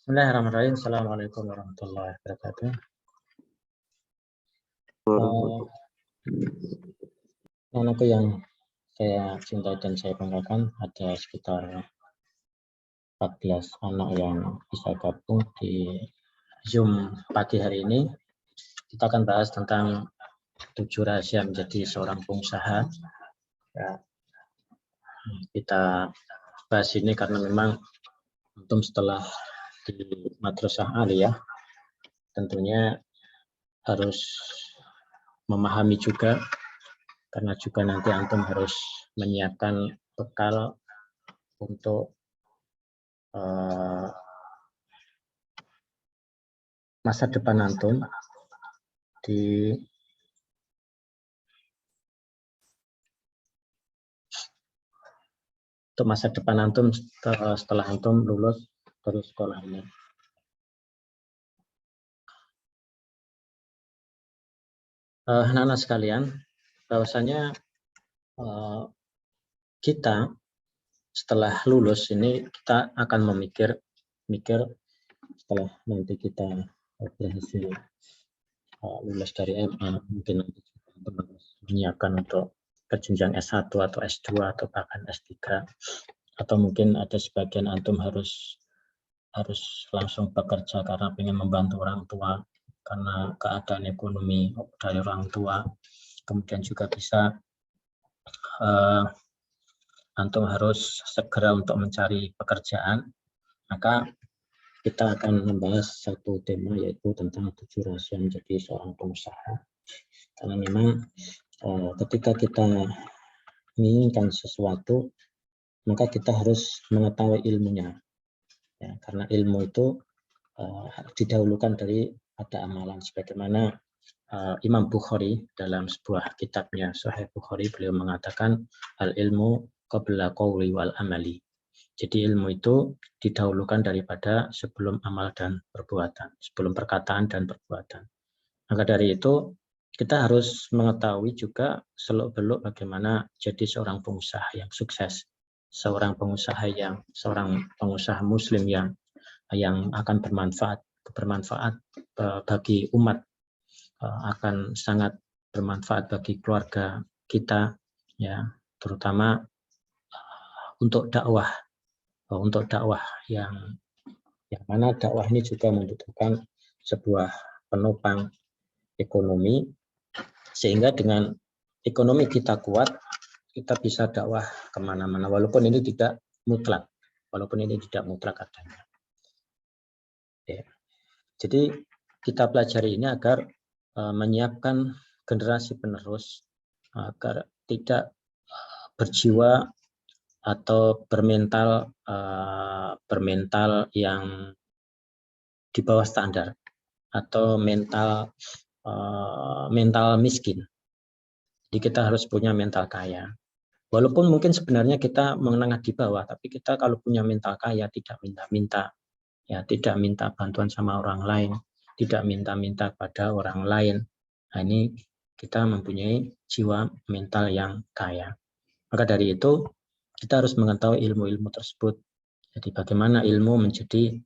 Bismillahirrahmanirrahim. Assalamualaikum warahmatullahi wabarakatuh. Anakku yang saya cintai dan saya banggakan, ada sekitar 14 anak yang bisa gabung di Zoom pagi hari ini. Kita akan bahas tentang 7 rahasia menjadi seorang pengusaha. Ya, kita bahas ini karena memang antum setelah di Madrasah Aliyah tentunya harus memahami juga, karena juga nanti antum harus menyiapkan bekal untuk masa depan antum di untuk masa depan antum setelah antum lulus dari sekolah ini. Anak-anak sekalian, bahwasanya kita setelah lulus ini kita akan memikir setelah nanti kita berhasil lulus dari MA, mungkin nanti kita menyiapkan untuk ke jenjang S1 atau S2 atau bahkan S3, atau mungkin ada sebagian antum harus langsung bekerja karena ingin membantu orang tua karena keadaan ekonomi dari orang tua. Kemudian juga bisa antum harus segera untuk mencari pekerjaan. Maka kita akan membahas satu tema, yaitu tentang 7 rahasia menjadi seorang pengusaha. Karena memang ketika kita menginginkan sesuatu, maka kita harus mengetahui ilmunya. Ya, karena ilmu itu didahulukan dari ada amalan, sebagaimana Imam Bukhari dalam sebuah kitabnya Sahih Bukhari, beliau mengatakan al ilmu qabla qawli wal amali. Jadi ilmu itu didahulukan daripada sebelum amal dan perbuatan, sebelum perkataan dan perbuatan. Maka dari itu kita harus mengetahui juga seluk-beluk bagaimana jadi seorang pengusaha yang sukses, seorang pengusaha muslim yang akan bermanfaat bagi umat, akan sangat bermanfaat bagi keluarga kita, ya, terutama untuk dakwah yang mana dakwah ini juga membutuhkan sebuah penopang ekonomi, sehingga dengan ekonomi kita kuat, kita bisa dakwah kemana-mana, walaupun ini tidak mutlak adanya. Ya. Jadi kita pelajari ini agar menyiapkan generasi penerus agar tidak berjiwa atau bermental yang di bawah standar, atau mental miskin. Jadi kita harus punya mental kaya. Walaupun mungkin sebenarnya kita menengah di bawah, tapi kita kalau punya mental kaya, tidak minta-minta, ya, tidak minta bantuan sama orang lain, tidak minta-minta pada orang lain. Nah, ini kita mempunyai jiwa mental yang kaya. Maka dari itu kita harus mengetahui ilmu-ilmu tersebut. Jadi bagaimana ilmu menjadi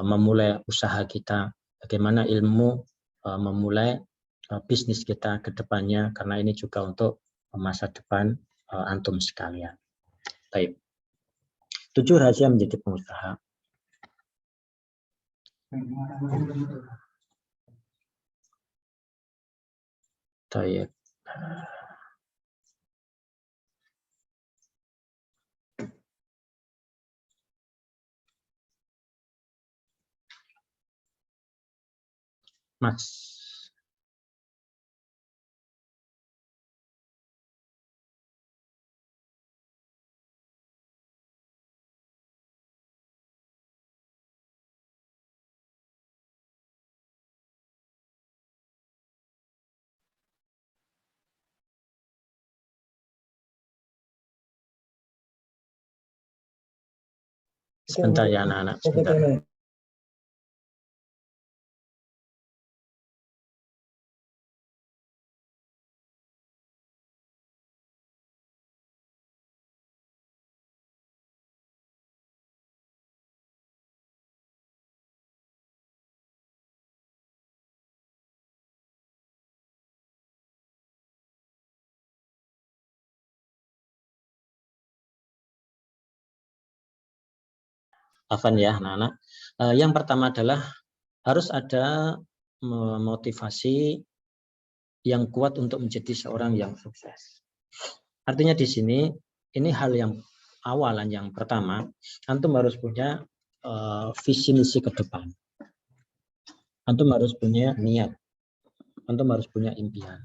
memulai usaha kita, bagaimana ilmu memulai bisnis kita ke depannya, karena ini juga untuk masa depan antum sekalian. Baik. 7 rahasia menjadi pengusaha. Baik. Mas. Sebentar ya anak-anak, sebentar. Afan ya anak-anak. Yang pertama adalah harus ada motivasi yang kuat untuk menjadi seorang yang sukses. Artinya di sini ini hal yang awalan yang pertama, antum harus punya visi misi ke depan. Antum harus punya niat. Antum harus punya impian.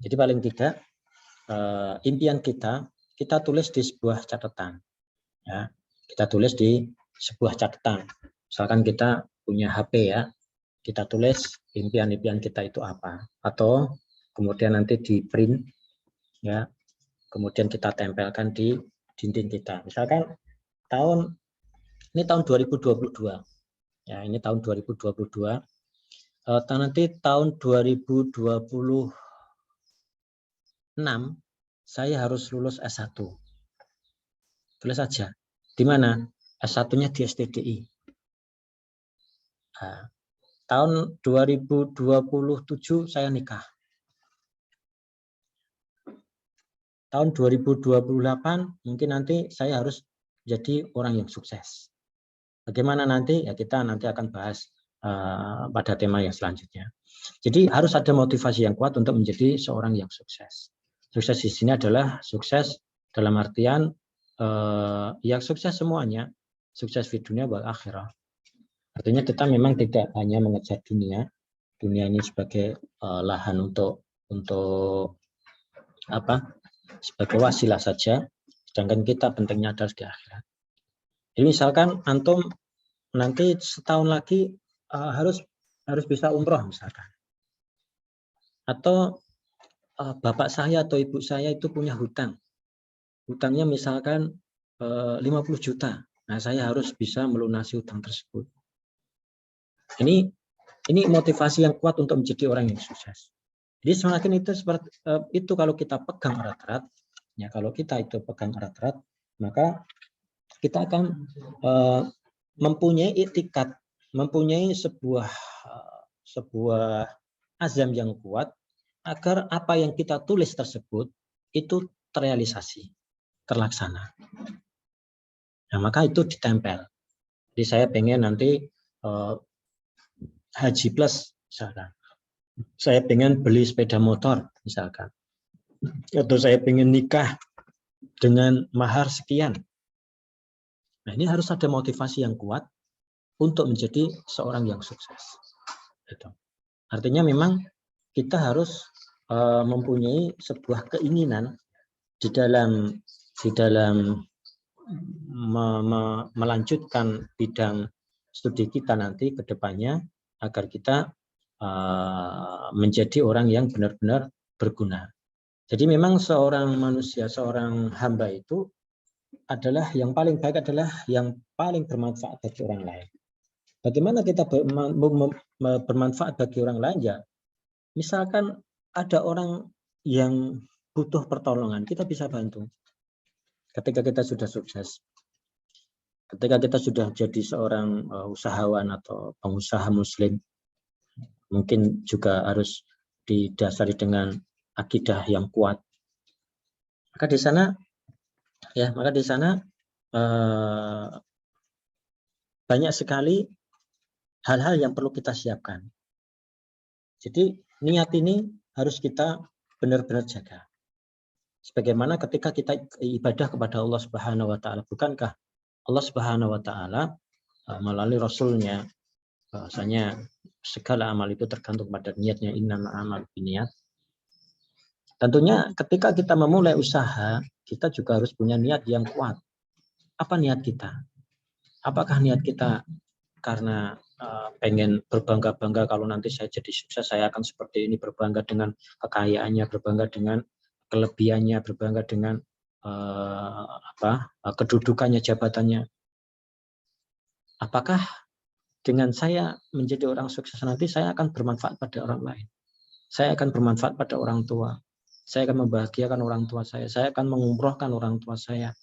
Jadi paling tidak impian kita tulis di sebuah catatan. Ya, kita tulis di sebuah catatan. Misalkan kita punya HP ya, kita tulis impian-impian kita itu apa, atau kemudian nanti di print ya, kemudian kita tempelkan di dinding kita. Misalkan ini tahun 2022 ya, ini tahun 2022. Nanti tahun 2026 saya harus lulus S1. Tulis saja. Di mana? S1-nya di STDI. Nah, tahun 2027 saya nikah. Tahun 2028 mungkin nanti saya harus jadi orang yang sukses. Bagaimana nanti? Ya kita nanti akan bahas pada tema yang selanjutnya. Jadi harus ada motivasi yang kuat untuk menjadi seorang yang sukses. Sukses di sini adalah sukses dalam artian yang sukses semuanya, sukses di dunia wal akhirah. Artinya kita memang tidak hanya mengejar dunia ini sebagai lahan untuk apa? Sebagai wasilah saja, sedangkan kita pentingnya adalah di akhirat. Jadi misalkan antum nanti setahun lagi harus bisa umroh misalkan. Atau bapak saya atau ibu saya itu punya hutang. Hutangnya misalkan 50 juta. Nah, saya harus bisa melunasi hutang tersebut. Ini motivasi yang kuat untuk menjadi orang yang sukses. Jadi semakin itu seperti itu kalau kita pegang erat-erat, ya kalau kita itu pegang erat-erat, maka kita akan mempunyai iktikat, mempunyai sebuah azam yang kuat agar apa yang kita tulis tersebut itu terrealisasi, terlaksana. Nah, maka itu ditempel. Jadi saya pengen nanti haji plus misalkan. Saya pengen beli sepeda motor misalkan. Atau saya pengen nikah dengan mahar sekian. Nah, ini harus ada motivasi yang kuat untuk menjadi seorang yang sukses. Gitu. Artinya memang kita harus mempunyai sebuah keinginan di dalam melanjutkan bidang studi kita nanti ke depannya agar kita menjadi orang yang benar-benar berguna. Jadi memang seorang manusia, seorang hamba itu adalah yang paling baik adalah yang paling bermanfaat bagi orang lain. Bagaimana kita bermanfaat bagi orang lain ya? Misalkan ada orang yang butuh pertolongan, kita bisa bantu. Ketika kita sudah sukses, ketika kita sudah jadi seorang usahawan atau pengusaha muslim, mungkin juga harus didasari dengan akidah yang kuat. Maka di sana banyak sekali hal-hal yang perlu kita siapkan. Jadi niat ini harus kita benar-benar jaga. Sebagaimana ketika kita ibadah kepada Allah Subhanahu wa taala, bukankah Allah Subhanahu wa taala melalui rasulnya bahwasanya segala amal itu tergantung pada niatnya, innamal a'malu binniyat. Tentunya ketika kita memulai usaha, kita juga harus punya niat yang kuat. Apa niat kita? Apakah niat kita karena pengen berbangga-bangga kalau nanti saya jadi sukses, saya akan seperti ini, berbangga dengan kekayaannya, berbangga dengan kelebihannya, berbangga dengan kedudukannya, jabatannya. Apakah dengan saya menjadi orang sukses nanti saya akan bermanfaat pada orang lain? Saya akan bermanfaat pada orang tua. Saya akan membahagiakan orang tua saya akan mengumrohkan orang tua saya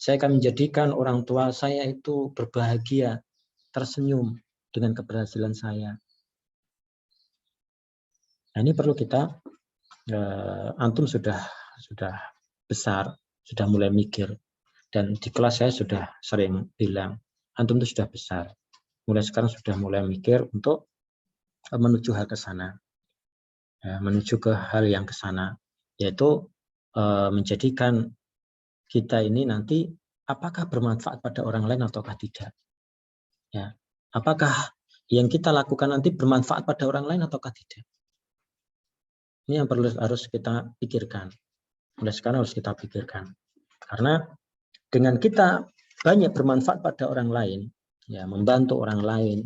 akan menjadikan orang tua saya itu berbahagia, tersenyum dengan keberhasilan saya. Nah, ini perlu kita, antum sudah besar, sudah mulai mikir. Dan di kelas saya sudah sering bilang, antum itu sudah besar. Mulai sekarang sudah mulai mikir untuk menuju hal ke sana. Ya, menuju ke hal yang ke sana, yaitu menjadikan kita ini nanti apakah bermanfaat pada orang lain ataukah tidak. Ya, apakah yang kita lakukan nanti bermanfaat pada orang lain ataukah tidak. Ini yang harus kita pikirkan. Mulai sekarang harus kita pikirkan. Karena dengan kita banyak bermanfaat pada orang lain, ya membantu orang lain,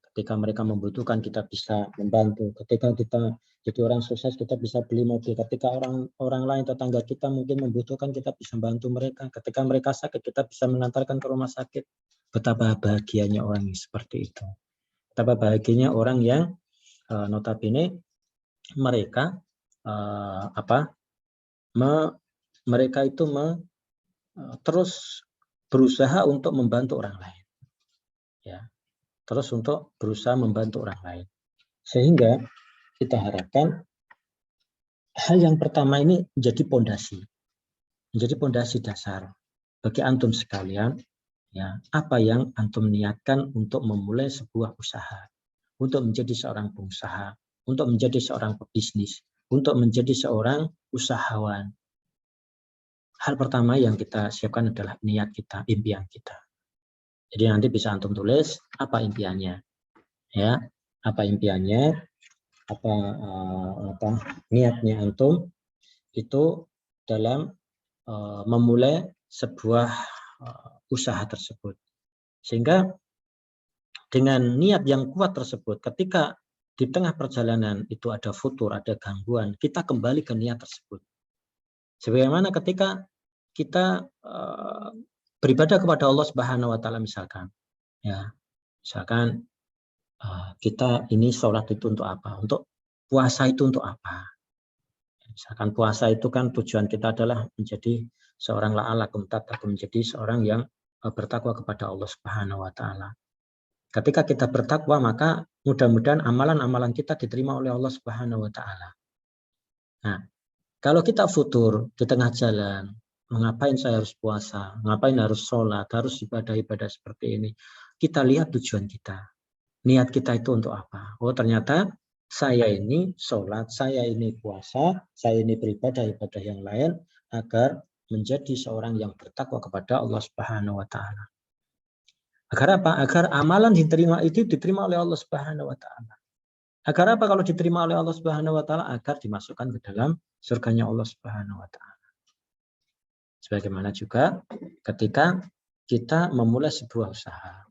ketika mereka membutuhkan kita bisa membantu. Ketika kita jadi orang sukses kita bisa beli mobil. Ketika orang lain tetangga kita mungkin membutuhkan kita bisa bantu mereka. Ketika mereka sakit kita bisa mengantarkan ke rumah sakit. Betapa bahagianya orang yang seperti itu. Betapa bahagianya orang yang notabene mereka mereka itu terus berusaha untuk membantu orang lain, ya, terus untuk berusaha membantu orang lain, sehingga kita harapkan hal yang pertama ini menjadi pondasi dasar bagi antum sekalian, ya, apa yang antum niatkan untuk memulai sebuah usaha, untuk menjadi seorang pengusaha, untuk menjadi seorang pebisnis, untuk menjadi seorang usahawan. Hal pertama yang kita siapkan adalah niat kita, impian kita. Jadi nanti bisa antum tulis apa impiannya, ya, apa impiannya, apa niatnya antum itu dalam memulai sebuah usaha tersebut. Sehingga dengan niat yang kuat tersebut, ketika di tengah perjalanan itu ada futur, ada gangguan, kita kembali ke niat tersebut. Sebagaimana ketika kita beribadah kepada Allah Subhanahu wa taala misalkan, ya. Misalkan kita ini sholat itu untuk apa? Untuk puasa itu untuk apa? Misalkan puasa itu kan tujuan kita adalah menjadi seorang la'alakum tattaqun, menjadi seorang yang bertakwa kepada Allah Subhanahu wa taala. Ketika kita bertakwa, maka mudah-mudahan amalan-amalan kita diterima oleh Allah Subhanahu wa taala. Nah, kalau kita futur di tengah jalan, ngapain saya harus puasa, ngapain harus sholat, harus ibadah-ibadah seperti ini. Kita lihat tujuan kita. Niat kita itu untuk apa? Oh, ternyata saya ini sholat, saya ini puasa, saya ini beribadah-ibadah yang lain agar menjadi seorang yang bertakwa kepada Allah Subhanahu wa taala. Agar apa? Agar amalan diterima itu diterima oleh Allah Subhanahu wa taala. Agar apa kalau diterima oleh Allah Subhanahu wa taala? Agar dimasukkan ke dalam surganya Allah Subhanahu wa taala. Sebagaimana juga ketika kita memulai sebuah usaha.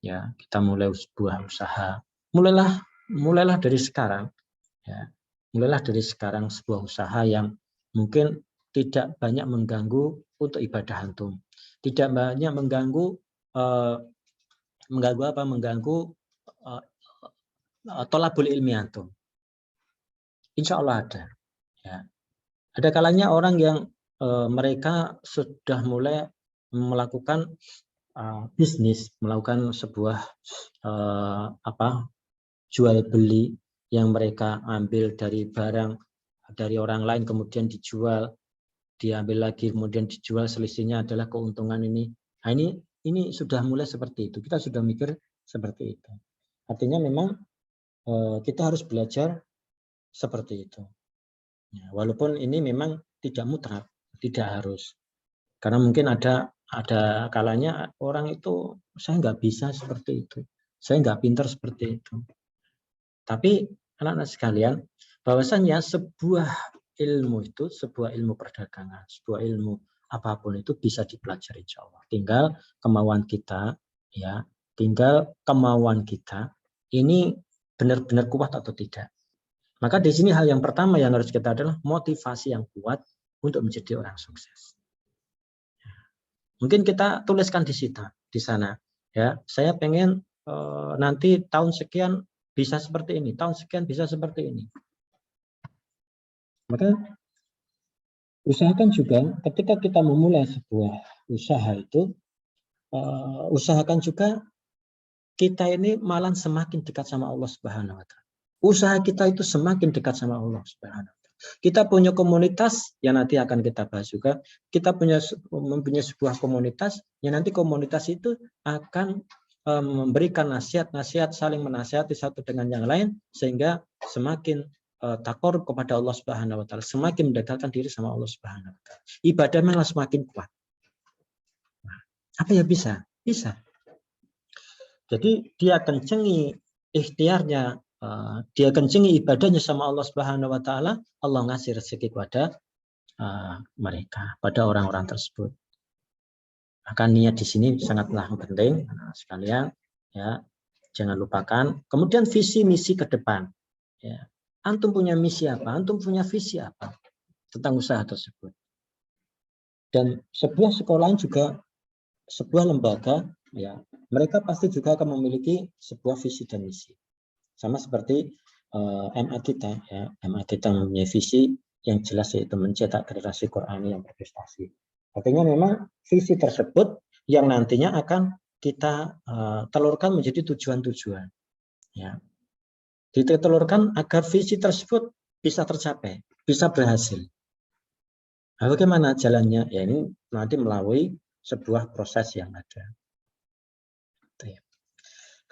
Ya, kita mulai sebuah usaha. Mulailah dari sekarang, ya. Mulailah dari sekarang sebuah usaha yang mungkin tidak banyak mengganggu untuk ibadah antum. Tidak banyak mengganggu tolabul ilmi antum. Insya Allah ada. Ya. Ada kalanya orang yang mereka sudah mulai melakukan bisnis, melakukan sebuah jual beli yang mereka ambil dari barang dari orang lain kemudian dijual, diambil lagi kemudian dijual, selisihnya adalah keuntungan ini. Nah, ini sudah mulai seperti itu. Kita sudah mikir seperti itu. Artinya memang kita harus belajar seperti itu. Ya, walaupun ini memang tidak mutlak, tidak harus. Karena mungkin ada kalanya orang itu saya nggak bisa seperti itu, saya nggak pintar seperti itu. Tapi anak-anak sekalian, bahwasanya sebuah ilmu perdagangan, sebuah ilmu apapun itu bisa dipelajari insya Allah. Tinggal kemauan kita, ya, tinggal kemauan kita ini benar-benar kuat atau tidak. Maka di sini hal yang pertama yang harus kita adalah motivasi yang kuat untuk menjadi orang sukses. Mungkin kita tuliskan di sana, ya, saya pengen nanti tahun sekian bisa seperti ini, tahun sekian bisa seperti ini. Maka usahakan juga ketika kita memulai sebuah usaha itu, usahakan juga kita ini malah semakin dekat sama Allah Subhanahu wa taala. Usaha kita itu semakin dekat sama Allah Subhanahu wa taala. Kita punya komunitas yang nanti akan kita bahas juga. Kita mempunyai sebuah komunitas yang nanti komunitas itu akan memberikan nasihat-nasihat, saling menasihati satu dengan yang lain, sehingga semakin takor kepada Allah Subhanahu wa taala, semakin mendekatkan diri sama Allah Subhanahu wa taala. Ibadah malah semakin kuat. Apa ya bisa? Bisa. Jadi dia kencengi ikhtiarnya, dia kencengi ibadahnya sama Allah Subhanahu wa taala, Allah ngasih rezeki kepada mereka, pada orang-orang tersebut. Maka niat di sini sangatlah penting sekalian, ya. Jangan lupakan. Kemudian visi misi ke depan. Ya. Antum punya misi apa? Antum punya visi apa tentang usaha tersebut? Dan sebuah sekolah juga, sebuah lembaga, ya, mereka pasti juga akan memiliki sebuah visi dan misi. Sama seperti MA kita, ya, MA kita mempunyai visi yang jelas, yaitu mencetak generasi Qurani yang berprestasi. Artinya memang visi tersebut yang nantinya akan kita telurkan menjadi tujuan-tujuan. Ya. Ditelurkan agar visi tersebut bisa tercapai, bisa berhasil. Nah, bagaimana jalannya? Ya, ini nanti melalui sebuah proses yang ada.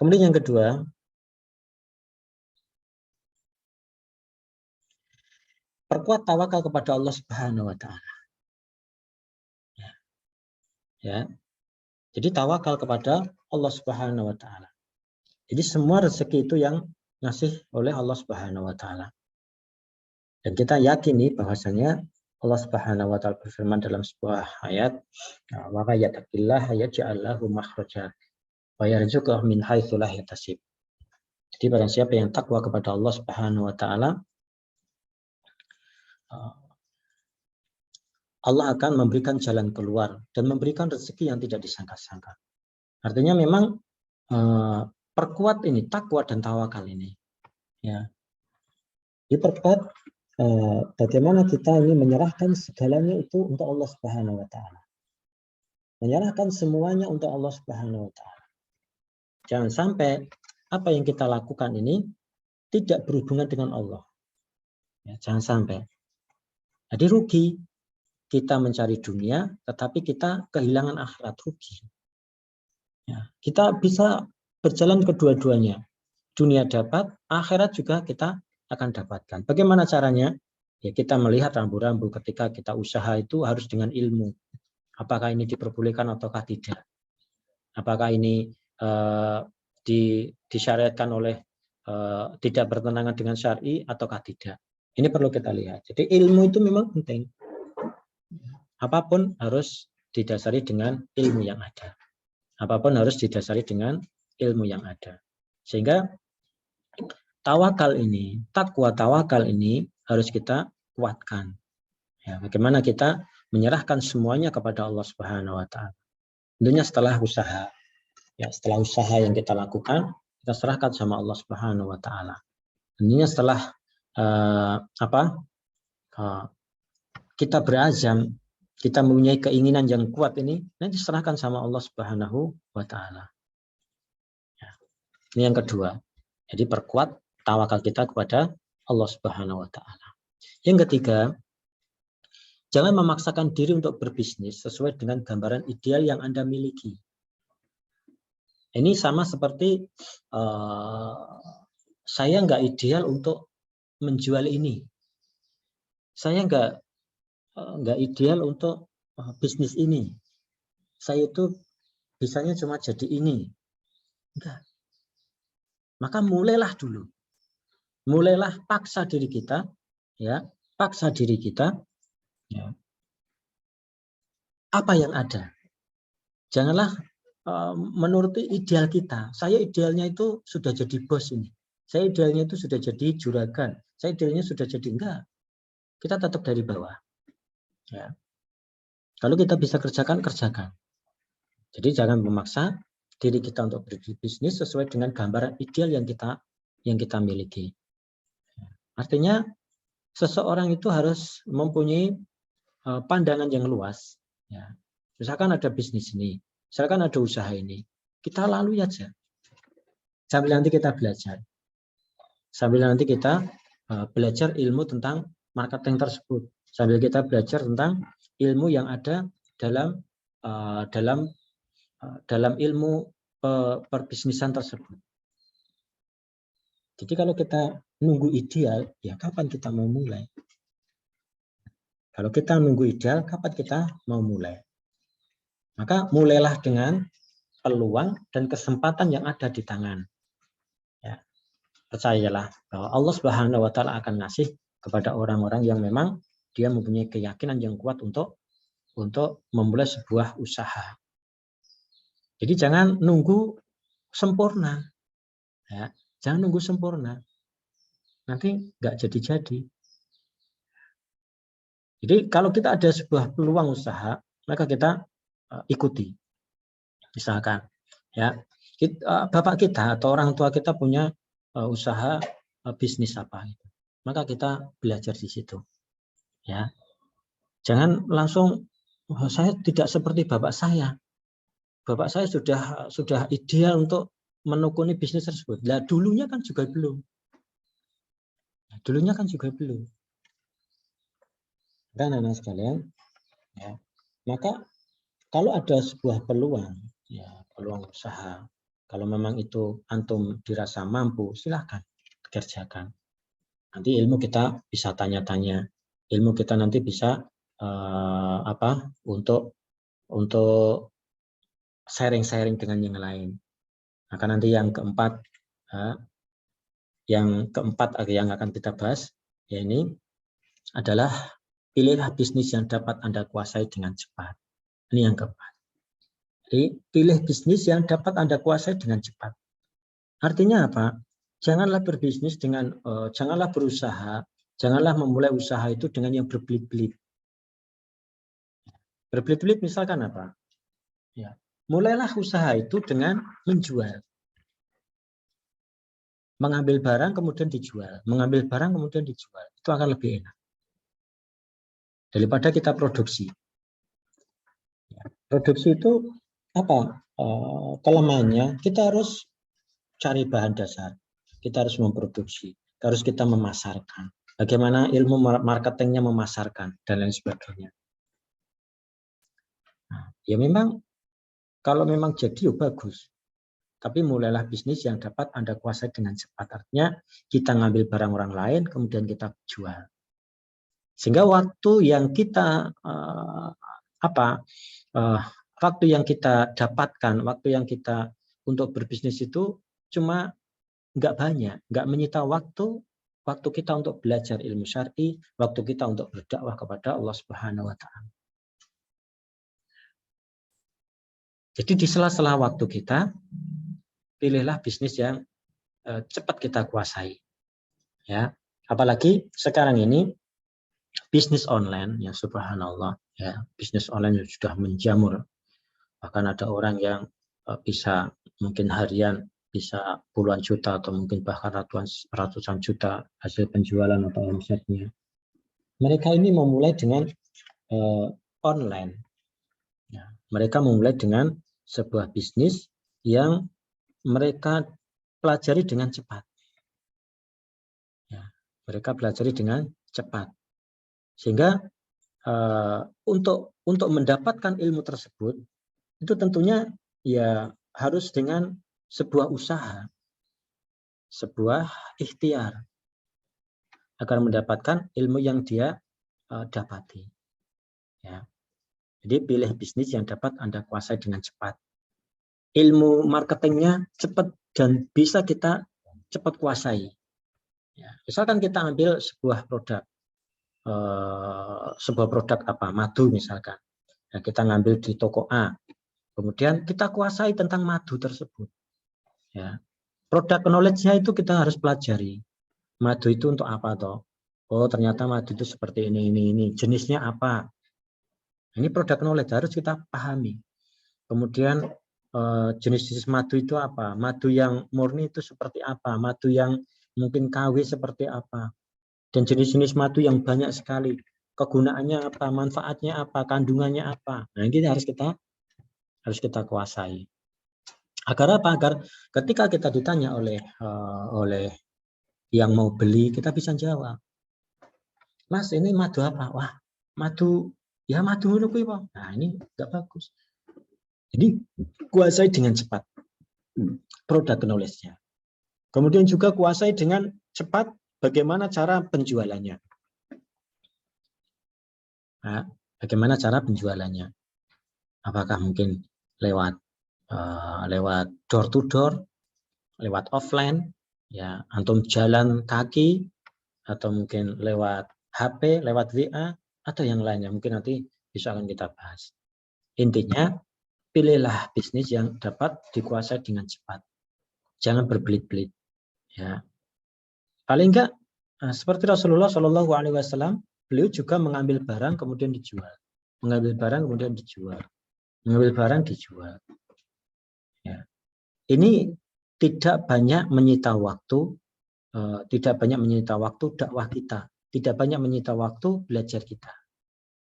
Kemudian yang kedua, perkuat tawakal kepada Allah Subhanahu wa taala. Ya. Jadi tawakal kepada Allah Subhanahu wa taala. Jadi semua rezeki itu yang ngasih oleh Allah Subhanahu wa taala. Dan kita yakini bahwasanya Allah Subhanahu wa taala berfirman dalam sebuah ayat, "Wa may yattaqillaha yaj'al lahu makhraja wa yarzuqhu min haitsu la yahtasib." Jadi barang siapa yang takwa kepada Allah Subhanahu wa taala, Allah akan memberikan jalan keluar dan memberikan rezeki yang tidak disangka-sangka. Artinya memang perkuat ini takwa dan tawakal ini, ya. Diperkuat bagaimana kita ini menyerahkan segalanya itu untuk Allah Subhanahu wa taala. Menyerahkan semuanya untuk Allah Subhanahu wa taala. Jangan sampai apa yang kita lakukan ini tidak berhubungan dengan Allah. Ya, jangan sampai. Jadi rugi. Kita mencari dunia, tetapi kita kehilangan akhirat, rugi. Ya, kita bisa berjalan kedua-duanya. Dunia dapat, akhirat juga kita akan dapatkan. Bagaimana caranya? Ya, kita melihat rambu-rambu ketika kita usaha itu harus dengan ilmu. Apakah ini diperbolehkan ataukah tidak? Apakah ini disyariatkan oleh tidak bertentangan dengan syar'i ataukah tidak? Ini perlu kita lihat. Jadi ilmu itu memang penting. Apapun harus didasari dengan ilmu yang ada. Apapun harus didasari dengan ilmu yang ada. Sehingga tawakal ini, takwa tawakal ini harus kita kuatkan. Ya, bagaimana kita menyerahkan semuanya kepada Allah Subhanahu wa taala. Tentunya setelah usaha. Ya, setelah usaha yang kita lakukan, kita serahkan sama Allah Subhanahu wa taala. Tentunya setelah kita berazam, kita mempunyai keinginan yang kuat ini, nanti serahkan sama Allah Subhanahu wa taala. Ya. Ini yang kedua. Jadi perkuat tawakal kita kepada Allah Subhanahu wa taala. Yang ketiga, jangan memaksakan diri untuk berbisnis sesuai dengan gambaran ideal yang Anda miliki. Ini sama seperti saya nggak ideal untuk menjual ini. Saya nggak ideal untuk bisnis ini. Saya itu bisanya cuma jadi ini. Enggak. Maka mulailah dulu. Mulailah paksa diri kita, ya, paksa diri kita, ya. Apa yang ada. Janganlah menuruti ideal kita. Saya idealnya itu sudah jadi bos ini. Saya idealnya itu sudah jadi juragan. Saya idealnya sudah jadi enggak. Kita tetap dari bawah. Ya. Kalau kita bisa kerjakan, kerjakan. Jadi jangan memaksa diri kita untuk berbisnis sesuai dengan gambaran ideal yang kita miliki. Artinya seseorang itu harus mempunyai pandangan yang luas. Ya. Misalkan ada bisnis ini, misalkan ada usaha ini, kita lalui aja. Sambil nanti kita belajar. Sambil nanti kita belajar ilmu tentang marketing tersebut, sambil kita belajar tentang ilmu yang ada dalam ilmu perbisnisan tersebut. Jadi kalau kita nunggu ideal, ya kapan kita mau mulai? Kalau kita nunggu ideal, kapan kita mau mulai? Maka mulailah dengan peluang dan kesempatan yang ada di tangan. Ya, percayalah bahwa Allah Subhanahu wa Ta'ala akan ngasih kepada orang-orang yang memang dia mempunyai keyakinan yang kuat untuk memulai sebuah usaha. Jadi jangan nunggu sempurna. Ya, jangan nunggu sempurna. Nanti nggak jadi-jadi. Jadi kalau kita ada sebuah peluang usaha, maka kita ikuti. Misalkan, ya, bapak kita atau orang tua kita punya usaha bisnis apa, maka kita belajar di situ. Ya, jangan langsung saya tidak seperti bapak saya. Bapak saya sudah ideal untuk menekuni bisnis tersebut. Nah, dulunya kan juga belum. Dan anak sekalian, ya, maka kalau ada sebuah peluang, ya, peluang usaha, kalau memang itu antum dirasa mampu, silahkan kerjakan. Nanti ilmu kita bisa tanya-tanya, ilmu kita nanti bisa untuk sharing-sharing dengan yang lain. Maka nanti yang keempat yang akan kita bahas, ya ini adalah pilihlah bisnis yang dapat Anda kuasai dengan cepat. Ini yang keempat. Jadi pilih bisnis yang dapat Anda kuasai dengan cepat. Artinya apa? Janganlah berbisnis dengan, janganlah berusaha, janganlah memulai usaha itu dengan yang berbelit-belit. Berbelit-belit misalkan apa? Ya, mulailah usaha itu dengan menjual. Mengambil barang kemudian dijual, mengambil barang kemudian dijual. Itu akan lebih enak daripada kita produksi. Produksi itu apa? Kelemahannya kita harus cari bahan dasar, kita harus memproduksi, harus kita memasarkan. Bagaimana ilmu marketingnya memasarkan dan lain sebagainya. Nah, ya memang kalau memang jadi ya bagus. Tapi mulailah bisnis yang dapat Anda kuasai dengan cepat. Artinya kita ngambil barang orang lain, kemudian kita jual. Sehingga waktu yang kita waktu yang kita dapatkan, waktu yang kita untuk berbisnis itu cuma nggak banyak, nggak menyita waktu kita untuk belajar ilmu syar'i, waktu kita untuk berdakwah kepada Allah Subhanahu wa Ta'ala. Jadi di sela-sela waktu kita, pilihlah bisnis yang cepat kita kuasai. Ya, apalagi sekarang ini bisnis online yang subhanallah, ya, bisnis online yang sudah menjamur. Bahkan ada orang yang bisa mungkin harian bisa puluhan juta atau mungkin bahkan ratusan juta hasil penjualan atau omsetnya. Mereka ini memulai dengan online. Ya, mereka memulai dengan sebuah bisnis yang mereka pelajari dengan cepat. Ya, mereka pelajari dengan cepat. Sehingga untuk mendapatkan ilmu tersebut itu tentunya ya harus dengan sebuah usaha, sebuah ikhtiar agar mendapatkan ilmu yang dia dapati. Ya. Jadi pilih bisnis yang dapat Anda kuasai dengan cepat. Ilmu marketingnya cepat dan bisa kita cepat kuasai. Ya. Misalkan kita ambil sebuah produk apa, madu misalkan. Ya, kita ngambil di toko A, kemudian kita kuasai tentang madu tersebut. Ya. Produk knowledge-nya itu kita harus pelajari. Madu itu untuk apa toh? Oh, ternyata madu itu seperti ini. Jenisnya apa? Ini produk knowledge harus kita pahami. Kemudian jenis-jenis madu itu apa? Madu yang murni itu seperti apa? Madu yang mungkin KW seperti apa? Dan jenis-jenis madu yang banyak sekali. Kegunaannya apa? Manfaatnya apa? Kandungannya apa? Nah, ini harus kita kuasai. Agar apa? Agar ketika kita ditanya oleh yang mau beli, kita bisa jawab. Mas ini madu apa? Wah, madu ya madu ngono kuwi, Pak. Nah, ini enggak bagus. Jadi kuasai dengan cepat produk knowledge-nya. Kemudian juga kuasai dengan cepat bagaimana cara penjualannya. Nah, bagaimana cara penjualannya? Apakah mungkin lewat door to door, lewat offline, ya antum jalan kaki, atau mungkin lewat HP, lewat WA, atau yang lainnya. Mungkin nanti bisa akan kita bahas. Intinya, pilihlah bisnis yang dapat dikuasai dengan cepat. Jangan berbelit-belit. Ya, paling enggak seperti Rasulullah Shallallahu Alaihi Wasallam, beliau juga mengambil barang kemudian dijual, mengambil barang kemudian dijual, mengambil barang dijual. Ya. Ini tidak banyak menyita waktu, tidak banyak menyita waktu dakwah kita, tidak banyak menyita waktu belajar kita.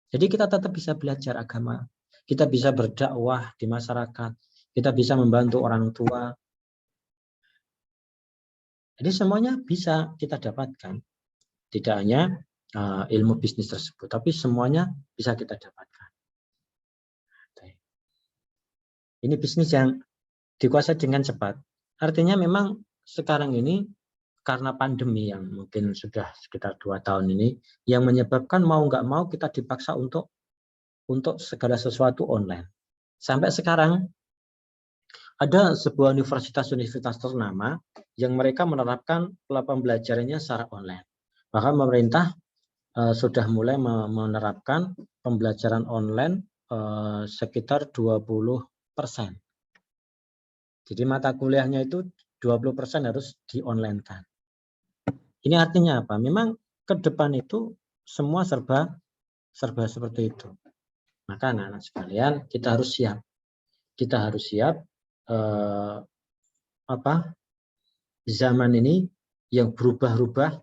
Jadi kita tetap bisa belajar agama, kita bisa berdakwah di masyarakat, kita bisa membantu orang tua. Jadi semuanya bisa kita dapatkan. Tidak hanya ilmu bisnis tersebut, tapi semuanya bisa kita dapatkan. Ini bisnis yang dikuasai dengan cepat. Artinya memang sekarang ini karena pandemi yang mungkin sudah sekitar 2 tahun ini, yang menyebabkan mau nggak mau kita dipaksa untuk segala sesuatu online. Sampai sekarang ada sebuah universitas ternama yang mereka menerapkan pembelajarannya secara online. Bahkan pemerintah sudah mulai menerapkan pembelajaran online sekitar 20%. Jadi mata kuliahnya itu 20% harus di-online-kan. Ini artinya apa? Memang ke depan itu semua serba seperti itu. Maka anak-anak sekalian, kita harus siap. Kita harus siap zaman ini yang berubah-ubah,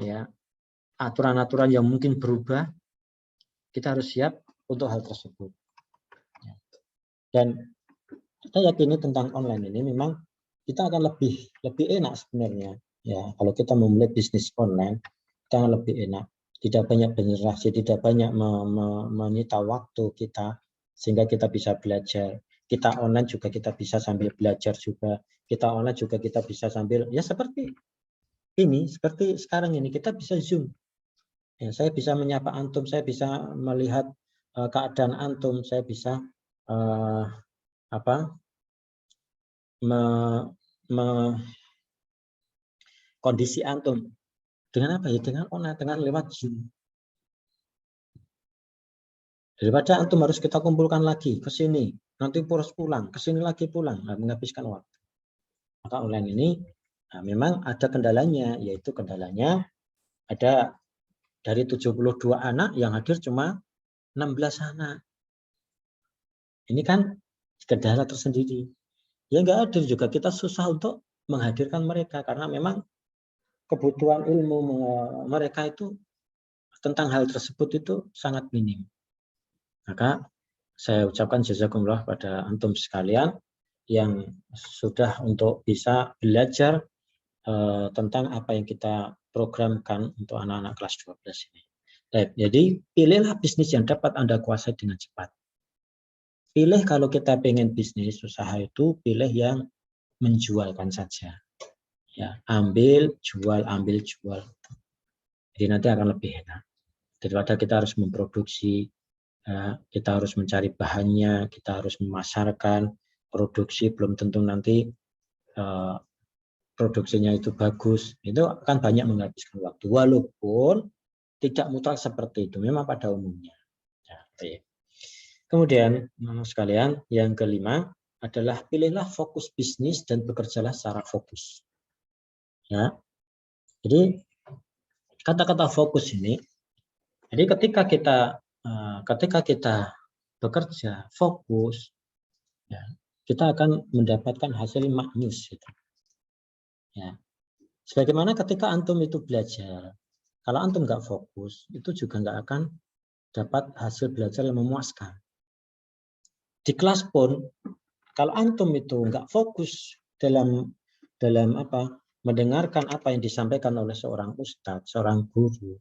ya, aturan-aturan yang mungkin berubah, kita harus siap untuk hal tersebut. Dan kita yakini tentang online ini memang kita akan lebih enak sebenarnya. Ya, kalau kita memulai bisnis online, kita akan lebih enak. Tidak banyak berinteraksi, tidak banyak menyita waktu kita, sehingga kita bisa belajar. Kita online juga kita bisa sambil belajar juga. Kita online juga kita bisa sambil, ya seperti ini, seperti sekarang ini, kita bisa Zoom. Ya, saya bisa menyapa antum, saya bisa melihat keadaan antum, saya bisa kondisi antum. Dengan apa ya? Dengan online, dengan lewat Zoom. Daripada antum harus kita kumpulkan lagi ke sini, nanti harus pulang, ke sini lagi pulang, menghabiskan waktu. Maka online ini memang ada kendalanya, yaitu kendalanya ada dari 72 anak yang hadir cuma 16 anak. Ini kan kendala tersendiri. Ya nggak hadir juga, kita susah untuk menghadirkan mereka karena memang kebutuhan ilmu mereka itu tentang hal tersebut itu sangat minim. Maka saya ucapkan jazakumullah pada antum sekalian yang sudah untuk bisa belajar tentang apa yang kita programkan untuk anak-anak kelas 12 ini. Jadi pilihlah bisnis yang dapat Anda kuasai dengan cepat. Pilih kalau kita pengen bisnis usaha itu, pilih yang menjualkan saja. Ya, ambil, jual. Jadi nanti akan lebih enak. Daripada kita harus memproduksi, kita harus mencari bahannya, kita harus memasarkan, produksi belum tentu nanti produksinya itu bagus, itu akan banyak menghabiskan waktu. Walaupun tidak mutlak seperti itu, memang pada umumnya. Ya, kemudian, sekalian, yang kelima adalah pilihlah fokus bisnis dan bekerjalah secara fokus. Ya, jadi kata-kata fokus ini, jadi ketika kita bekerja fokus, ya, kita akan mendapatkan hasil maknyus. Gitu. Ya, sebagaimana ketika antum itu belajar, kalau antum nggak fokus, itu juga nggak akan dapat hasil belajar yang memuaskan. Di kelas pun, kalau antum itu nggak fokus dalam mendengarkan apa yang disampaikan oleh seorang ustadz, seorang guru,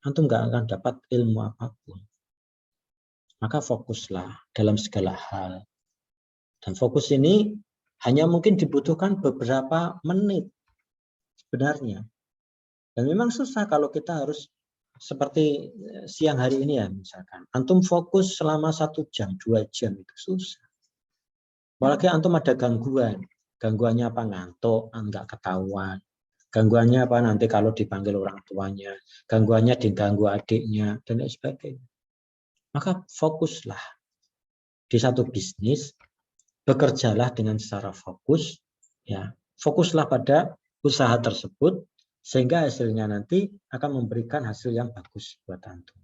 antum nggak akan dapat ilmu apapun. Maka fokuslah dalam segala hal. Dan fokus ini hanya mungkin dibutuhkan beberapa menit sebenarnya. Dan memang susah kalau kita harus seperti siang hari ini ya misalkan. Antum fokus selama 1 jam, 2 jam itu susah. Apalagi antum ada gangguan. Gangguannya apa? Ngantuk, nggak ketahuan. Gangguannya apa? Nanti kalau dipanggil orang tuanya. Gangguannya diganggu adiknya, dan lain sebagainya. Maka fokuslah di satu bisnis, bekerjalah dengan secara fokus, ya. Fokuslah pada usaha tersebut sehingga hasilnya nanti akan memberikan hasil yang bagus buat antum.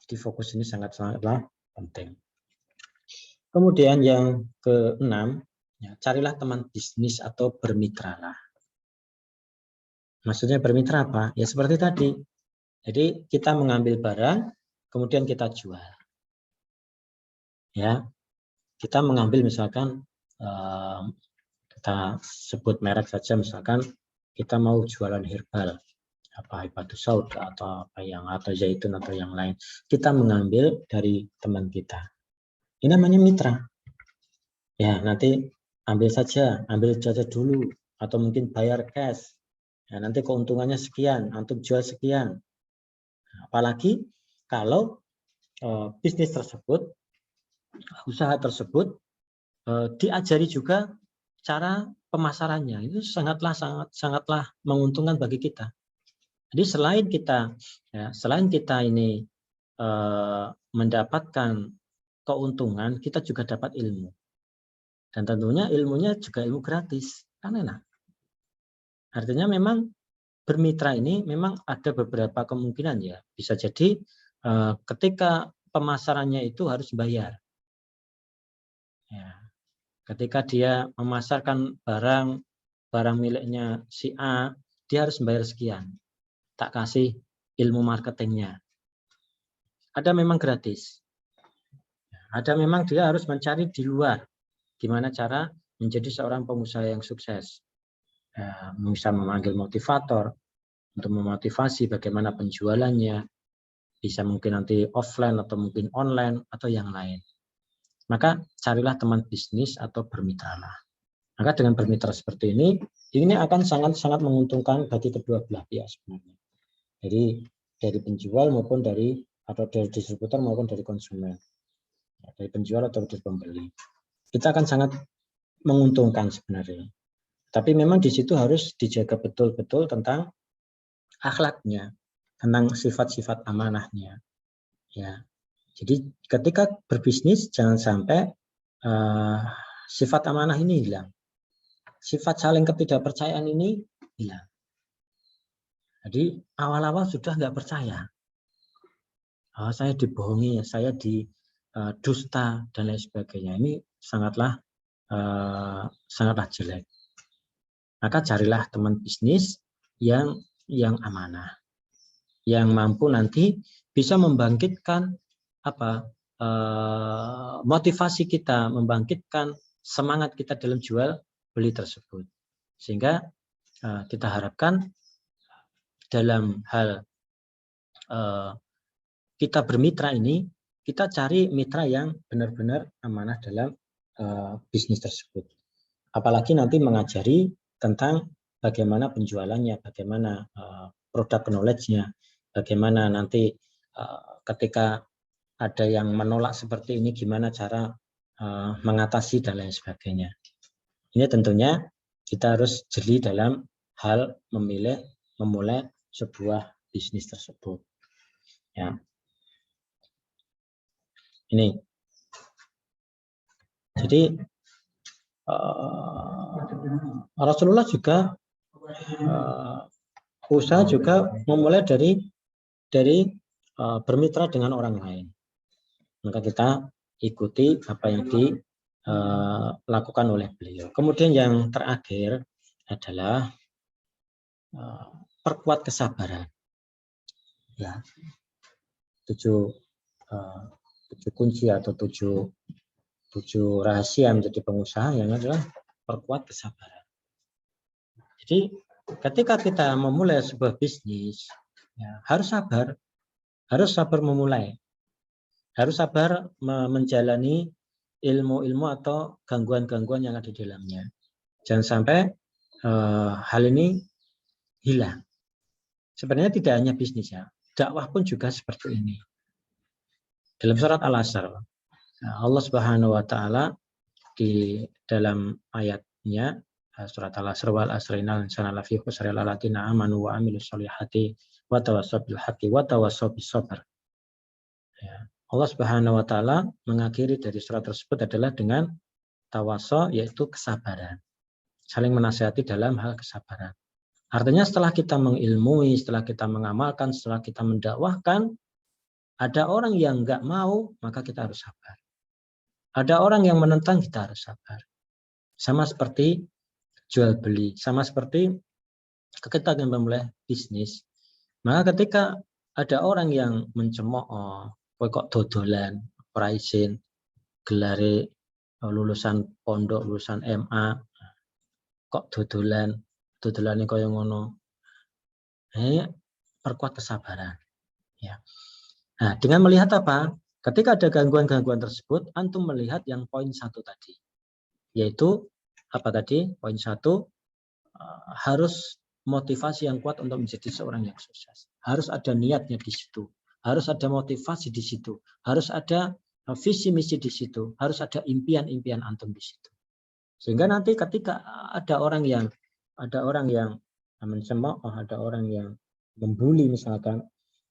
Jadi fokus ini sangat-sangatlah penting. Kemudian yang ke-6, ya, carilah teman bisnis atau bermitralah. Maksudnya bermitra apa? Ya seperti tadi. Jadi kita mengambil barang, kemudian kita jual. Ya, kita mengambil misalkan kita sebut merek saja, misalkan kita mau jualan herbal, apa habatus sauda atau apa yang atau zaitun atau yang lain. Kita mengambil dari teman kita. Ini namanya mitra. Ya, nanti ambil saja dulu atau mungkin bayar cash. Ya, nanti keuntungannya sekian, antum jual sekian. Apalagi kalau bisnis tersebut, usaha tersebut diajari juga cara pemasarannya, itu sangatlah menguntungkan bagi kita. Jadi selain kita ini mendapatkan keuntungan, kita juga dapat ilmu. Dan tentunya ilmunya juga ilmu gratis, kan enak. Artinya memang bermitra ini memang ada beberapa kemungkinan ya. Bisa jadi ketika pemasarannya itu harus bayar. Ya. Ketika dia memasarkan barang miliknya si A, dia harus bayar sekian. Tak kasih ilmu marketingnya. Ada memang gratis. Ada memang dia harus mencari di luar. Gimana cara menjadi seorang pengusaha yang sukses. Bisa memanggil motivator untuk memotivasi bagaimana penjualannya, bisa mungkin nanti offline atau mungkin online atau yang lain. Maka carilah teman bisnis atau bermitralah. Maka dengan bermitra seperti ini akan sangat-sangat menguntungkan bagi kedua belah pihak sebenarnya. Jadi dari penjual maupun dari distributor maupun dari konsumen, dari penjual atau dari pembeli, kita akan sangat menguntungkan sebenarnya. Tapi memang di situ harus dijaga betul-betul tentang akhlaknya, tentang sifat-sifat amanahnya. Ya, jadi ketika berbisnis jangan sampai sifat amanah ini hilang, sifat saling ketidakpercayaan ini hilang. Jadi awal-awal sudah nggak percaya, saya dibohongi, saya didusta dan lain sebagainya. Ini sangatlah jelek. Maka carilah teman bisnis yang amanah, yang mampu nanti bisa membangkitkan motivasi kita, membangkitkan semangat kita dalam jual beli tersebut. Sehingga kita harapkan dalam hal kita bermitra ini, kita cari mitra yang benar-benar amanah dalam bisnis tersebut. Apalagi nanti mengajari tentang bagaimana penjualannya, bagaimana produk knowledge-nya, bagaimana nanti ketika ada yang menolak seperti ini, gimana cara mengatasi dan lain sebagainya. Ini tentunya kita harus jeli dalam hal memulai sebuah bisnis tersebut. Ya. Ini. Jadi Rasulullah juga usaha juga memulai dari bermitra dengan orang lain. Maka kita ikuti apa yang dilakukan oleh beliau. Kemudian yang terakhir adalah perkuat kesabaran. Ya, 7 kunci atau 7 rahasia menjadi pengusaha yang adalah perkuat kesabaran. Jadi ketika kita memulai sebuah bisnis, Ya, harus sabar memulai, harus sabar menjalani ilmu-ilmu atau gangguan-gangguan yang ada di dalamnya. Jangan sampai hal ini hilang. Sebenarnya tidak hanya bisnis ya, dakwah pun juga seperti ini. Dalam surat Al-Asr, Allah Subhanahu wa taala di dalam ayatnya surat Al-Asr wal asri innal insana lafi khusr illa alladziina aamanu wa 'amilus shalihati wa tawassaw bil haqqi wa tawassaw bis sabr. Ya. Allah Subhanahu wa taala mengakhiri dari surat tersebut adalah dengan tawassaw, yaitu kesabaran. Saling menasihati dalam hal kesabaran. Artinya setelah kita mengilmui, setelah kita mengamalkan, setelah kita mendakwahkan, ada orang yang nggak mau, maka kita harus sabar. Ada orang yang menentang, kita harus sabar. Sama seperti jual beli, sama seperti kita akan memulai bisnis. Maka ketika ada orang yang mencemooh, kok dodolan, pricing, gelare lulusan pondok, lulusan MA, kok dodolan ini kaya ngono. Perkuat kesabaran. Ya. Nah, dengan melihat apa? Ketika ada gangguan-gangguan tersebut, antum melihat yang poin 1 tadi, yaitu apa tadi? Poin 1, harus motivasi yang kuat untuk menjadi seorang yang sukses. Harus ada niatnya di situ, harus ada motivasi di situ, harus ada visi misi di situ, harus ada impian-impian antum di situ. Sehingga nanti ketika ada orang yang mencemooh, ada orang yang membuli misalkan,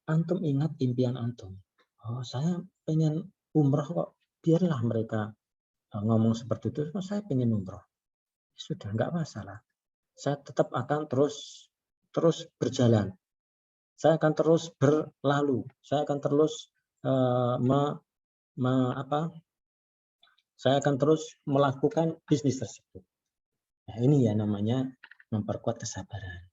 antum ingat impian antum. Oh, saya pengen umroh kok. Biarlah mereka ngomong seperti itu, saya pengen umroh. Sudah, enggak masalah. Saya tetap akan terus berjalan. Saya akan terus berlalu. Saya akan terus saya akan terus melakukan bisnis tersebut. Nah, ini ya namanya memperkuat kesabaran.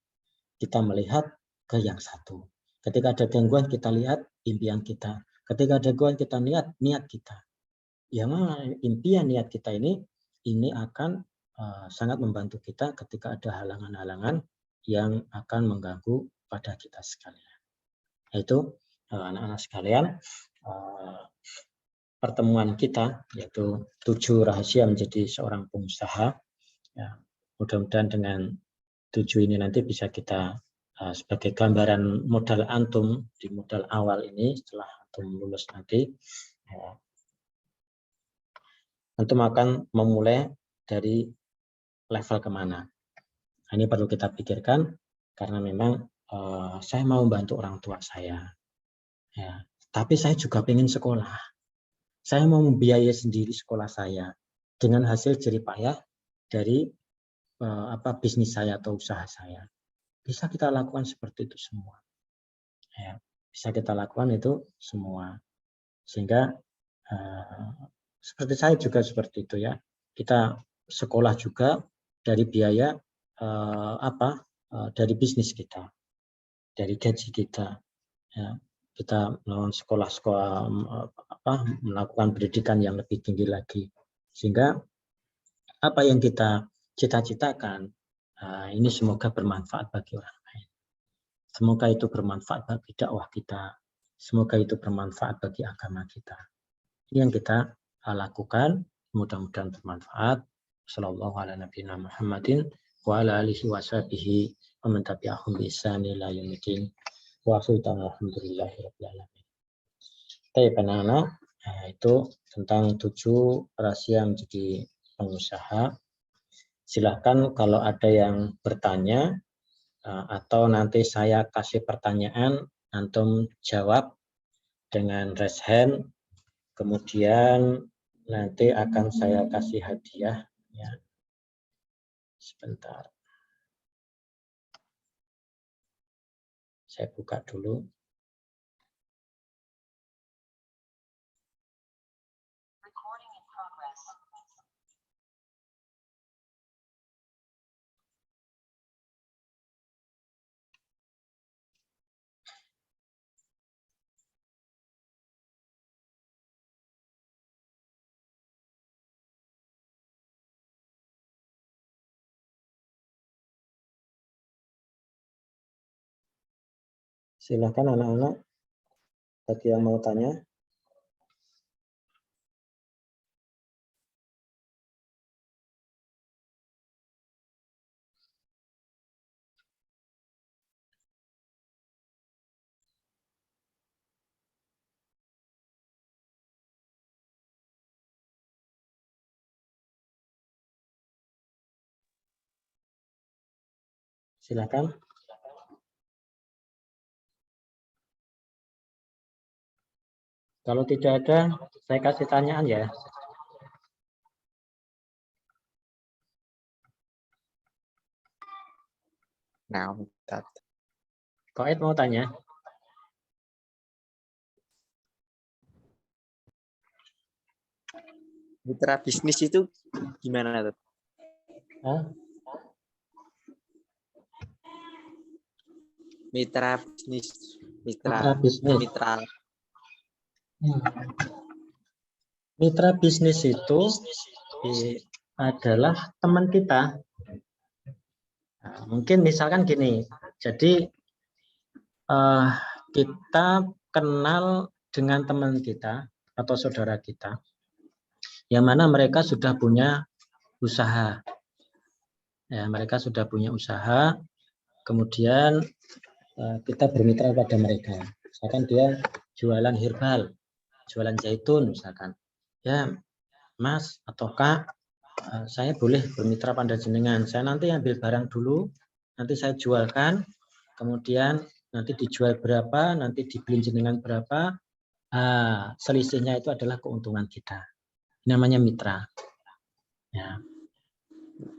Kita melihat ke yang satu. Ketika ada gangguan, kita lihat impian kita. Ketika ada gangguan, kita lihat niat kita. Yang mana impian niat kita ini akan sangat membantu kita ketika ada halangan-halangan yang akan mengganggu pada kita sekalian. Yaitu anak-anak sekalian, pertemuan kita yaitu 7 rahasia menjadi seorang pengusaha. Ya, mudah-mudahan dengan 7 ini nanti bisa kita sebagai gambaran modal antum di modal awal ini setelah antum lulus nanti, ya, antum akan memulai dari level kemana. Nah, ini perlu kita pikirkan karena memang saya mau membantu orang tua saya, ya, tapi saya juga ingin sekolah. Saya mau membiayai sendiri sekolah saya dengan hasil jerih payah dari bisnis saya atau usaha saya. Bisa kita lakukan seperti itu semua. Ya, bisa kita lakukan itu semua. Sehingga seperti saya juga seperti itu ya. Kita sekolah juga dari biaya dari bisnis kita, dari gaji kita. Ya, kita melakukan sekolah-sekolah melakukan pendidikan yang lebih tinggi lagi. Sehingga apa yang kita cita-citakan ini semoga bermanfaat bagi orang lain. Semoga itu bermanfaat bagi dakwah kita. Semoga itu bermanfaat bagi agama kita. Ini yang kita lakukan, mudah-mudahan bermanfaat. Sallallahu ala nabiyina Muhammadin wa ala alihi wa sahbihi wa man tabi'ahum bi ihsan ila yaumil wa alhamdulillahi rabbil alamin. Baik, anak-anak, itu tentang 7 rahasia menjadi pengusaha. Silahkan kalau ada yang bertanya atau nanti saya kasih pertanyaan, antum jawab dengan raise hand, kemudian nanti akan saya kasih hadiah. Ya. Sebentar. Saya buka dulu. Silakan anak-anak bagi yang mau tanya. Silakan. Kalau tidak ada, saya kasih tanyaan ya. Nah, Ustaz. Koed mau tanya? Mitra bisnis itu gimana tuh? Hah? Mitra bisnis, Mitra bisnis. mitra. Mitra bisnis itu adalah teman kita. Nah, mungkin misalkan gini, jadi kita kenal dengan teman kita atau saudara kita, yang mana mereka sudah punya usaha. Ya, mereka sudah punya usaha, kemudian kita bermitra pada mereka. Misalkan dia jualan herbal, jualan zaitun misalkan. Ya, Mas atau Kak, saya boleh bermitra pada jenengan. Saya nanti ambil barang dulu, nanti saya jualkan, kemudian nanti dijual berapa, nanti dibeli jenengan berapa, selisihnya itu adalah keuntungan kita. Ini namanya mitra. Ya,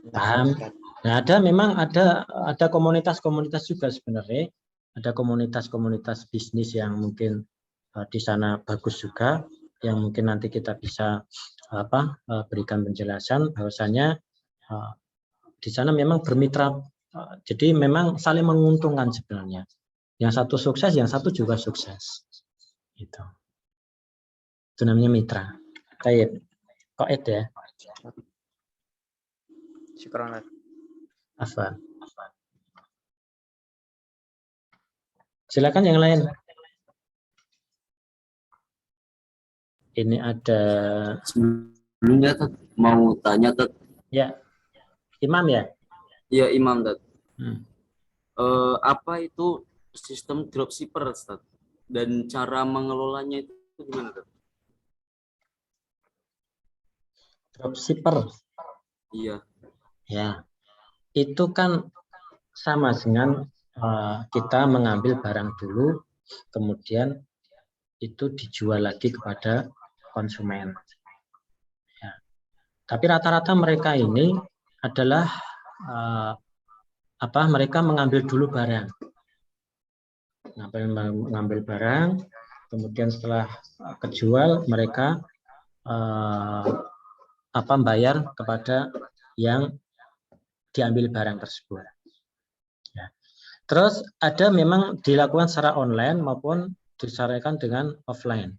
paham? Nah, memang ada komunitas-komunitas juga sebenarnya. Ada komunitas-komunitas bisnis yang mungkin di sana bagus juga, yang mungkin nanti kita bisa berikan penjelasan bahwasanya di sana memang bermitra, jadi memang saling menguntungkan sebenarnya. Yang satu sukses, yang satu juga sukses. Itu namanya mitra. Baik, Koed ya. Syukran. Afwan. Silakan yang lain. Ini ada. Sebelumnya mau tanya Ya, Imam ya. Iya Imam apa itu sistem dropshipper Ustaz? Dan cara mengelolanya itu gimana Ustaz? Dropshipper. Iya. Ya, itu kan sama dengan kita mengambil barang dulu, kemudian itu dijual lagi kepada konsumen. Ya. Tapi rata-rata mereka ini adalah mereka mengambil dulu barang, mengambil barang, kemudian setelah kejual mereka bayar kepada yang diambil barang tersebut. Ya. Terus ada memang dilakukan secara online maupun disarankan dengan offline.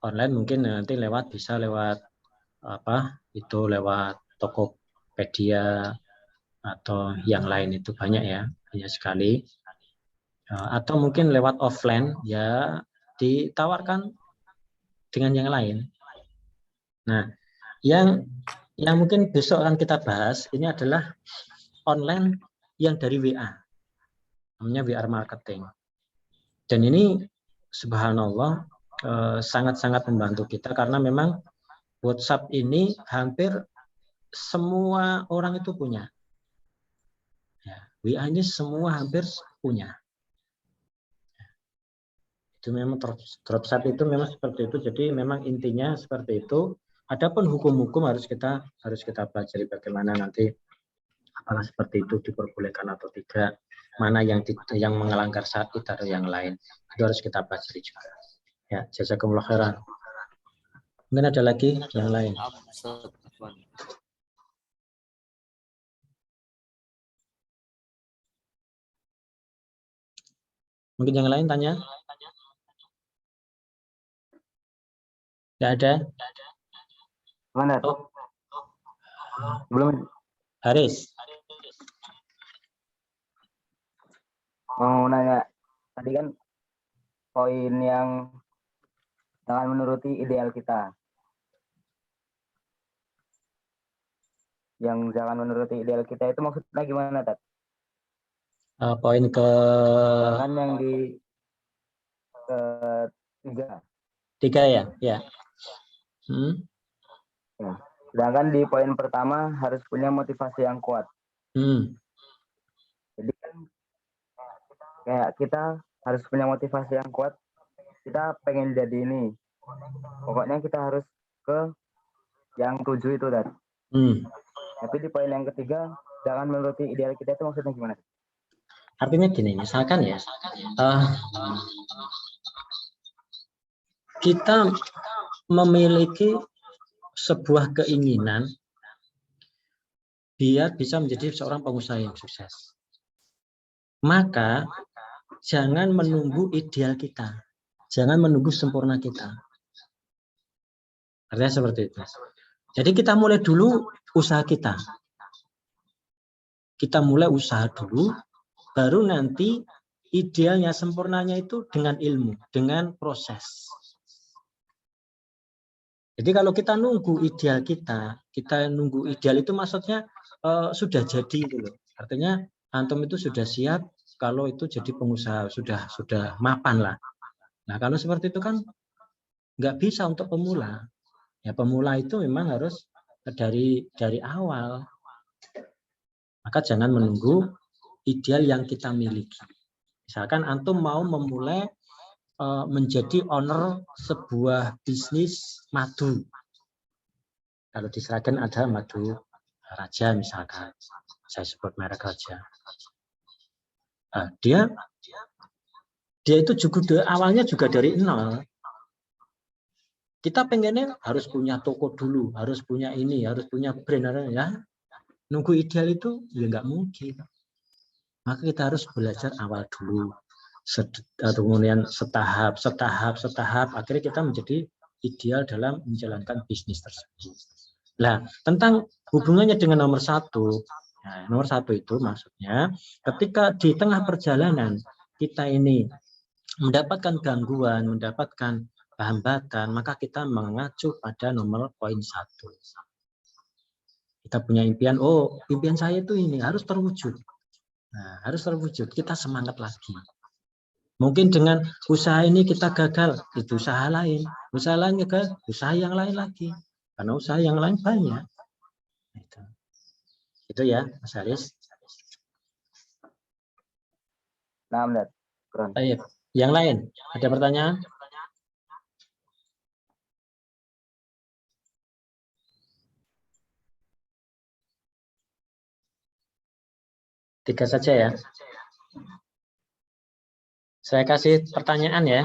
Online mungkin nanti bisa lewat lewat Tokopedia atau yang lain, itu banyak ya, banyak sekali. Atau mungkin lewat offline ya ditawarkan dengan yang lain. Nah, yang mungkin besok akan kita bahas ini adalah online yang dari WA, namanya WA marketing. Dan ini subhanallah sangat-sangat membantu kita karena memang WhatsApp ini hampir semua orang itu punya. Ya, WA ini semua hampir punya. Itu memang dropship itu memang seperti itu. Jadi memang intinya seperti itu. Adapun hukum-hukum harus kita pelajari bagaimana nanti apakah seperti itu diperbolehkan atau tidak, mana yang melanggar syariat atau yang lain. Itu harus kita pelajari juga. Ya, jazakumullah khairan. Mungkin ada lagi yang lain. Mungkin yang lain tanya? Tidak ada? Mana? Oh. Belum. Haris. Mau nanya tadi kan poin yang jangan menuruti ideal kita. Yang jangan menuruti ideal kita itu maksudnya gimana, Tat? Poin ke Kan yang di ketiga. 3 ya, ya. Hmm. Ya. Sedangkan di poin pertama harus punya motivasi yang kuat. Jadi kan kayak kita harus punya motivasi yang kuat. Kita pengen jadi ini. Pokoknya kita harus ke yang 7 itu, Tat. Tapi di poin yang ketiga, jangan menuruti ideal kita itu maksudnya gimana? Artinya gini, misalkan ya, kita memiliki sebuah keinginan biar bisa menjadi seorang pengusaha yang sukses. Maka jangan menunggu ideal kita, jangan menunggu sempurna kita. Artinya seperti itu. Jadi kita mulai dulu usaha kita. Kita mulai usaha dulu, baru nanti idealnya, sempurnanya itu dengan ilmu, dengan proses. Jadi kalau kita nunggu ideal kita nunggu ideal itu maksudnya sudah jadi gitu loh. Artinya antum itu sudah siap kalau itu jadi pengusaha, sudah mapan lah. Nah kalau seperti itu kan nggak bisa untuk pemula. Ya pemula itu memang harus dari awal. Maka jangan menunggu ideal yang kita miliki. Misalkan antum mau memulai menjadi owner sebuah bisnis madu. Kalau di Sragen ada madu Raja misalkan, saya sebut merek Raja. Dia itu juga awalnya juga dari nol. Kita pengennya harus punya toko dulu, harus punya ini, harus punya brand, ya. Nunggu ideal itu ya nggak mungkin. Maka kita harus belajar awal dulu. Kemudian setahap, akhirnya kita menjadi ideal dalam menjalankan bisnis tersebut. Nah, tentang hubungannya dengan nomor 1, nah, nomor 1 itu maksudnya ketika di tengah perjalanan kita ini mendapatkan gangguan, mendapatkan hambatan, maka kita mengacu pada nomor poin 1. Kita punya impian, impian saya itu ini harus terwujud. Nah, harus terwujud, kita semangat lagi. Mungkin dengan usaha ini kita gagal, itu usaha lain gagal, usaha yang lain lagi. Karena usaha yang lain banyak. Itu ya, Mas Haris. Nah, benar. Baik. Yang lain, ada pertanyaan? Tiga saja ya. Saya kasih pertanyaan ya.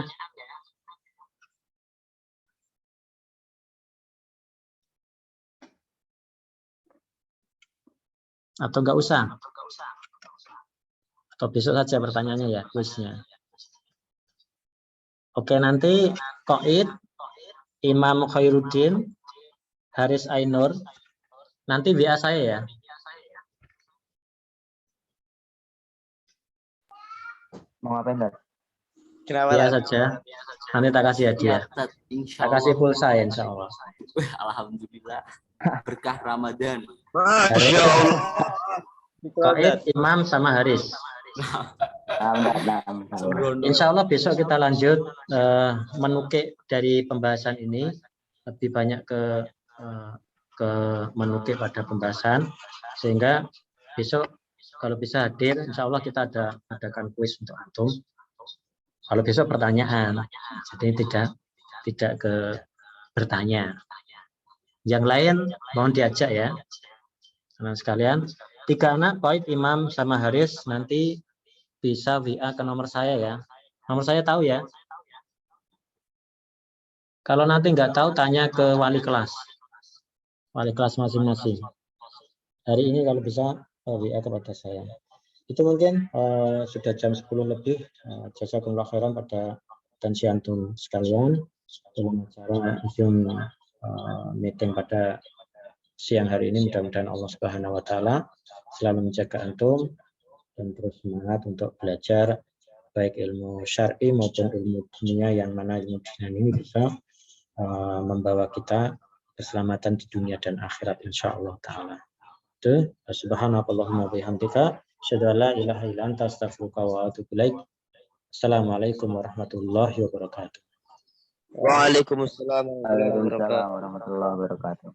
Atau enggak usah? Atau besok saja pertanyaannya ya, kuisnya. Oke, nanti Koid, Imam Khairuddin, Haris Ainur, nanti WA saya ya. Mau ngapain, Tat? Kenapa? WA saja. Nanti tak kasih hadiah. Tak kasih pulsa ya, insya Allah. Alhamdulillah. Berkah Ramadan. Masya Allah. Koid, Imam, sama Haris. Insya Allah besok kita lanjut menukik dari pembahasan ini, lebih banyak ke menukik pada pembahasan, sehingga besok kalau bisa hadir, insya Allah kita adakan kuis untuk antum. Kalau besok pertanyaan, jadi tidak ke bertanya. Yang lain mohon diajak ya, teman sekalian. 3 anak, Koid, Imam, sama Haris, nanti bisa WA ke nomor saya ya. Nomor saya tahu ya. Kalau nanti nggak tahu, tanya ke wali kelas. Wali kelas masing-masing. Hari ini kalau bisa WA kepada saya. Itu mungkin sudah jam 10 lebih. Jazakumullah khairan pada dan siantum sekalian dalam acara Zoom meeting pada siang hari ini. Mudah-mudahan Allah Subhanahu wa taala selalu menjaga antum dan terus semangat untuk belajar baik ilmu syar'i maupun ilmu dunia, yang mana ilmu dunia ini bisa membawa kita keselamatan di dunia dan akhirat insyaallah taala. Itu subhanakallahumma bihamdika asyhadu an la ilaha illa anta astaghfiruka wa atubu ilaik. Assalamualaikum warahmatullahi wabarakatuh. Waalaikumsalam warahmatullahi wabarakatuh. Waalaikumsalam warahmatullahi wabarakatuh.